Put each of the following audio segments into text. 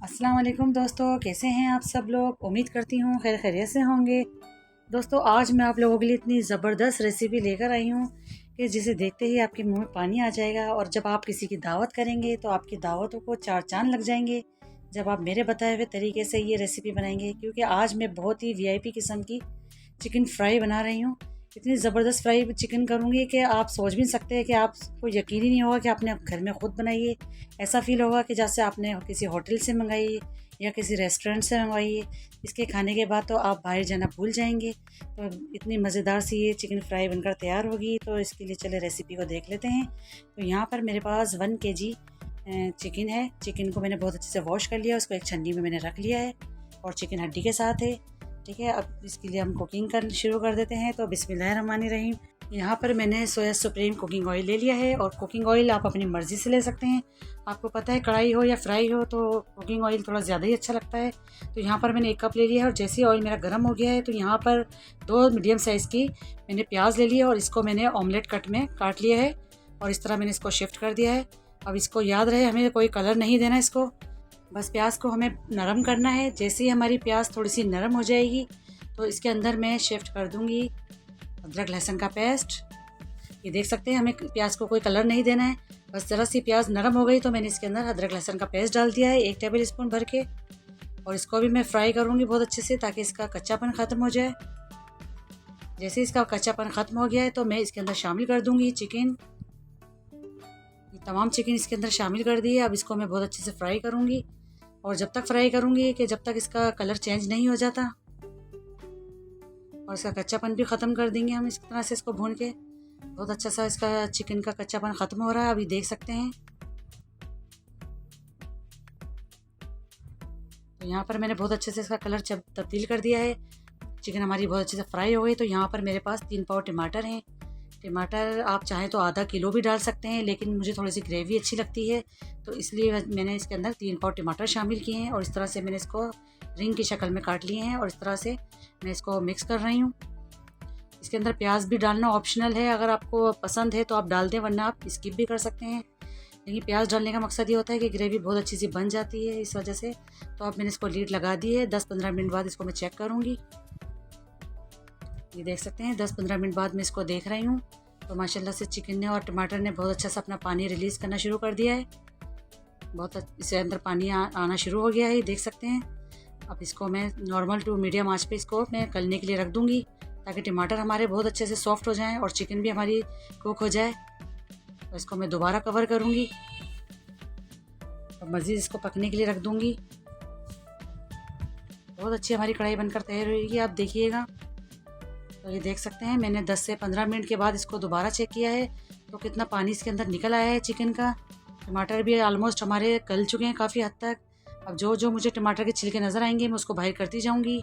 अस्सलाम वालेकुम दोस्तों, कैसे हैं आप सब लोग। उम्मीद करती हूँ खैर खैरियत से होंगे। दोस्तों, आज मैं आप लोगों के लिए इतनी ज़बरदस्त रेसिपी लेकर आई हूँ कि जिसे देखते ही आपके मुंह में पानी आ जाएगा। और जब आप किसी की दावत करेंगे तो आपकी दावतों को चार चांद लग जाएंगे जब आप मेरे बताए हुए तरीके से ये रेसिपी बनाएंगे। क्योंकि आज मैं बहुत ही वीआईपी किस्म की चिकन फ्राई बना रही हूँ। इतनी ज़बरदस्त फ्राई चिकन करूँगी कि आप सोच भी नहीं सकते हैं कि आपको यकीन ही नहीं होगा कि आपने घर में ख़ुद बनाई है। ऐसा फ़ील होगा कि जैसे आपने किसी होटल से मंगाई या किसी रेस्टोरेंट से मंगवाई है। इसके खाने के बाद तो आप बाहर जाना भूल जाएंगे। तो इतनी मज़ेदार सी ये चिकन फ्राई बनकर तैयार होगी। तो इसके लिए चले रेसिपी को देख लेते हैं। तो यहाँ पर मेरे पास 1 kg चिकन है। चिकन को मैंने बहुत अच्छे से वॉश कर लिया, उसको एक छन्नी में मैंने रख लिया है और चिकन हड्डी के साथ है। ठीक है, अब इसके लिए हम कुकिंग कर शुरू कर देते हैं। तो बिस्मिल्लाहिर्रहमानिर्रहीम। यहाँ पर मैंने सोया सुप्रीम कुकिंग ऑयल ले लिया है। और कुकिंग ऑयल आप अपनी मर्ज़ी से ले सकते हैं। आपको पता है कढ़ाई हो या फ्राई हो तो कुकिंग ऑयल थोड़ा ज़्यादा ही अच्छा लगता है। तो यहाँ पर मैंने 1 कप ले लिया है। और जैसे ही ऑयल मेरा गर्म हो गया है तो यहाँ पर 2 मीडियम साइज़ की मैंने प्याज ले लिया और इसको मैंने ऑमलेट कट में काट लिया है। और इस तरह मैंने इसको शिफ्ट कर दिया है। अब इसको याद रहे, हमें कोई कलर नहीं देना इसको, बस प्याज को हमें नरम करना है। जैसे ही हमारी प्याज थोड़ी सी नरम हो जाएगी तो इसके अंदर मैं शिफ्ट कर दूंगी अदरक लहसुन का पेस्ट। ये देख सकते हैं हमें प्याज को कोई कलर नहीं देना है, बस ज़रा सी प्याज नरम हो गई तो मैंने इसके अंदर अदरक लहसुन का पेस्ट डाल दिया है 1 टेबल स्पून भर के। और इसको भी मैं फ्राई करूँगी बहुत अच्छे से ताकि इसका कच्चापन ख़त्म हो जाए। जैसे इसका कच्चापन ख़त्म हो गया है तो मैं इसके अंदर शामिल कर दूँगी चिकन। ये तमाम चिकन इसके अंदर शामिल कर दिए। अब इसको मैं बहुत अच्छे से फ्राई करूँगी और जब तक फ्राई करूँगी कि जब तक इसका कलर चेंज नहीं हो जाता। और इसका कच्चापन भी ख़त्म कर देंगे हम इस तरह से इसको भून के। बहुत अच्छा सा इसका चिकन का कच्चापन ख़त्म हो रहा है, अभी देख सकते हैं। तो यहाँ पर मैंने बहुत अच्छे से इसका कलर तब्दील कर दिया है। चिकन हमारी बहुत अच्छे से फ्राई हो गई। तो यहाँ पर मेरे पास 3 पाव टमाटर हैं। टमाटर आप चाहें तो आधा किलो भी डाल सकते हैं, लेकिन मुझे थोड़ी सी ग्रेवी अच्छी लगती है तो इसलिए मैंने इसके अंदर 3 पाव टमाटर शामिल किए हैं। और इस तरह से मैंने इसको रिंग की शक्ल में काट लिए हैं और इस तरह से मैं इसको मिक्स कर रही हूँ। इसके अंदर प्याज भी डालना ऑप्शनल है, अगर आपको पसंद है तो आप डाल दें, वरना आप स्किप भी कर सकते हैं। लेकिन प्याज डालने का मकसद ये होता है कि ग्रेवी बहुत अच्छी सी बन जाती है, इस वजह से। तो अब मैंने इसको लीड लगा दी है। 10-15 मिनट बाद इसको मैं चेक करूँगी। ये देख सकते हैं 10-15 मिनट बाद मैं इसको देख रही हूँ तो माशाल्लाह से चिकन ने और टमाटर ने बहुत अच्छा सा अपना पानी रिलीज़ करना शुरू कर दिया है। बहुत इससे अंदर पानी आना शुरू हो गया है, देख सकते हैं। अब इसको मैं नॉर्मल टू मीडियम आंच पे इसको मैं गलने के लिए रख दूँगी ताकि टमाटर हमारे बहुत अच्छे से सॉफ्ट हो जाएं और चिकन भी हमारी कुक हो जाए। तो इसको मैं दोबारा कवर करूँगी और मज़ीद इसको पकने के लिए रख दूँगी। बहुत अच्छी हमारी कढ़ाई बनकर तैयार होगी, आप देखिएगा। तो ये देख सकते हैं मैंने 10 से 15 मिनट के बाद इसको दोबारा चेक किया है तो कितना पानी इसके अंदर निकल आया है चिकन का। टमाटर भी ऑलमोस्ट हमारे गल चुके हैं काफ़ी हद तक। अब जो जो मुझे टमाटर के छिलके नज़र आएंगे मैं उसको बाहर करती जाऊंगी,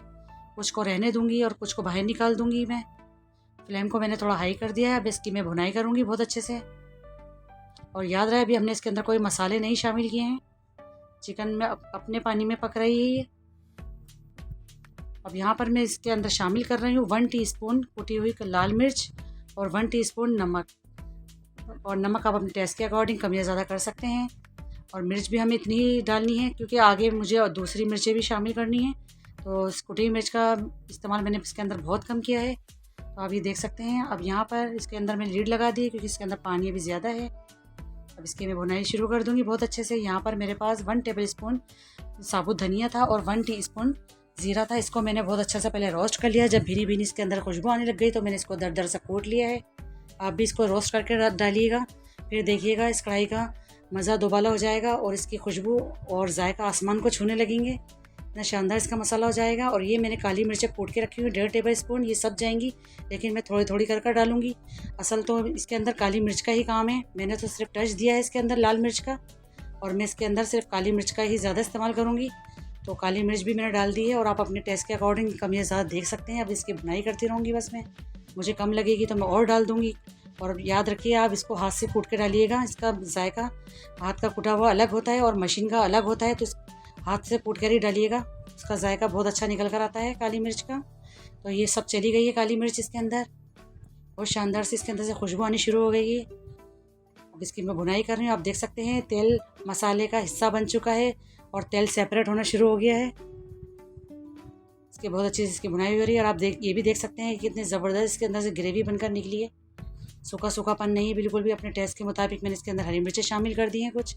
कुछ को रहने दूंगी और कुछ को बाहर निकाल दूंगी। मैं फ्लेम को मैंने थोड़ा हाई कर दिया है। अब इसकी मैं भुनाई करूंगी बहुत अच्छे से। और याद रहे अभी हमने इसके अंदर कोई मसाले नहीं शामिल किए हैं, चिकन में अपने पानी में पक रही है ये। अब यहाँ पर मैं इसके अंदर शामिल कर रही हूँ 1 टीस्पून कुटी हुई लाल मिर्च और 1 टीस्पून नमक। और नमक आप अपने टेस्ट के अकॉर्डिंग कम या ज़्यादा कर सकते हैं। और मिर्च भी हमें इतनी ही डालनी है क्योंकि आगे मुझे और दूसरी मिर्चें भी शामिल करनी है। तो कुटी हुई मिर्च का इस्तेमाल मैंने इसके अंदर बहुत कम किया है। तो आप ये देख सकते हैं। अब यहाँ पर इसके अंदर मैं लीड लगा दी क्योंकि इसके अंदर पानी अभी ज़्यादा है। अब इसकी मैं भुनाई शुरू कर दूँगी बहुत अच्छे से। यहाँ पर मेरे पास 1 टेबल स्पून साबुत धनिया था और 1 टीस्पून ज़ीरा था। इसको मैंने बहुत अच्छा सा पहले रोस्ट कर लिया। जब भीनी भीनी इसके अंदर खुशबू आने लग गई तो मैंने इसको दर दर से कूट लिया है। आप भी इसको रोस्ट करके डालिएगा, फिर देखिएगा इस कढ़ाई का मज़ा दोबाला हो जाएगा और इसकी खुशबू और जायका आसमान को छूने लगेंगे। इतना शानदार इसका मसाला हो जाएगा। और ये मैंने काली मिर्चें कूट के रखी हुई 1.5 टेबल स्पून, ये सब जाएंगी, लेकिन मैं थोड़ी थोड़ी कर डालूँगी। असल तो इसके अंदर काली मिर्च का ही काम है, मैंने तो सिर्फ टच दिया है इसके अंदर लाल मिर्च का। और मैं इसके अंदर सिर्फ काली मिर्च का ही ज़्यादा इस्तेमाल करूँगी। तो काली मिर्च भी मैंने डाल दी है और आप अपने टेस्ट के अकॉर्डिंग कम या ज़्यादा देख सकते हैं। अब इसकी बुनाई करती रहूँगी, बस मैं मुझे कम लगेगी तो मैं और डाल दूँगी। और याद रखिए आप इसको हाथ से कूट के डालिएगा, इसका जायका हाथ का कूटा हुआ अलग होता है और मशीन का अलग होता है। तो हाथ से कूट कर ही डालिएगा, इसका जायका बहुत अच्छा निकल कर आता है काली मिर्च का। तो ये सब चली गई है काली मिर्च इसके अंदर, बहुत शानदार से इसके अंदर से खुशबू आनी शुरू हो गई है। अब इसकी मैं भुनाई कर रही हूँ, आप देख सकते हैं तेल मसाले का हिस्सा बन चुका है और तेल सेपरेट होना शुरू हो गया है। इसकी बहुत अच्छी इसकी बुनाई हो रही है। और आप ये भी देख सकते हैं कि कितनी ज़बरदस्त इसके अंदर से ग्रेवी बनकर निकली है। सूखा सूखापन नहीं है बिल्कुल भी। अपने टेस्ट के मुताबिक मैंने इसके अंदर हरी मिर्चें शामिल कर दी हैं, कुछ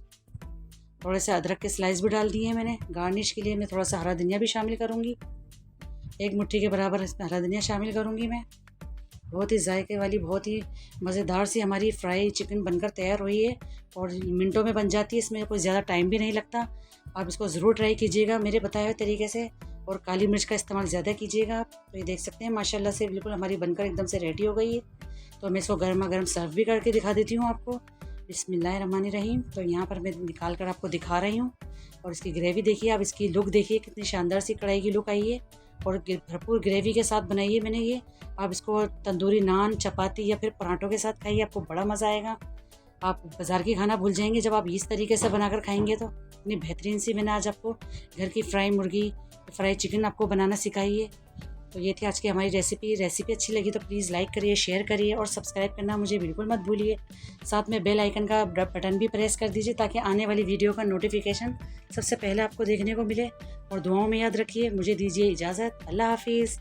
थोड़े से अदरक के स्लाइस भी डाल दिए हैं मैंने। गार्निश के लिए मैं थोड़ा सा हरा धनिया भी शामिल करूँगी, 1 मुट्ठी के बराबर इसमें हरा धनिया शामिल करूँगी मैं। बहुत ही जायके वाली, बहुत ही मज़ेदार सी हमारी फ्राई चिकन बनकर तैयार हुई है और मिनटों में बन जाती है। इसमें कोई ज़्यादा टाइम भी नहीं लगता। आप इसको ज़रूर ट्राई कीजिएगा मेरे बताए हुए तरीके से, और काली मिर्च का इस्तेमाल ज़्यादा कीजिएगा आप। तो ये देख सकते हैं माशाल्लाह से बिल्कुल हमारी बनकर एकदम से रेडी हो गई है। तो मैं इसको गर्मा गर्म सर्व भी करके दिखा देती हूँ आपको। बिस्मिल्लाहिर्रहमानिर्रहीम। तो यहाँ पर मैं निकाल कर आपको दिखा रही हूँ। और इसकी ग्रेवी देखिए आप, इसकी लुक देखिए कितनी शानदार सी कढ़ाई की लुक आई है और भरपूर ग्रेवी के साथ बनाई है मैंने ये। आप इसको तंदूरी नान, चपाती या फिर पराठों के साथ खाइए, आपको बड़ा मज़ा आएगा। आप बाज़ार की खाना भूल जाएंगे जब आप इस तरीके से बनाकर खाएंगे। तो इतनी बेहतरीन सी मैंने आज आपको घर की फ्राई मुर्गी, फ्राई चिकन आपको बनाना सिखाई है। तो ये थी आज की हमारी रेसिपी अच्छी लगी तो प्लीज़ लाइक करिए, शेयर करिए और सब्सक्राइब करना मुझे बिल्कुल मत भूलिए। साथ में बेल आइकन का बटन भी प्रेस कर दीजिए ताकि आने वाली वीडियो का नोटिफिकेशन सबसे पहले आपको देखने को मिले। और दुआओं में याद रखिए। मुझे दीजिए इजाज़त। अल्लाह हाफिज़।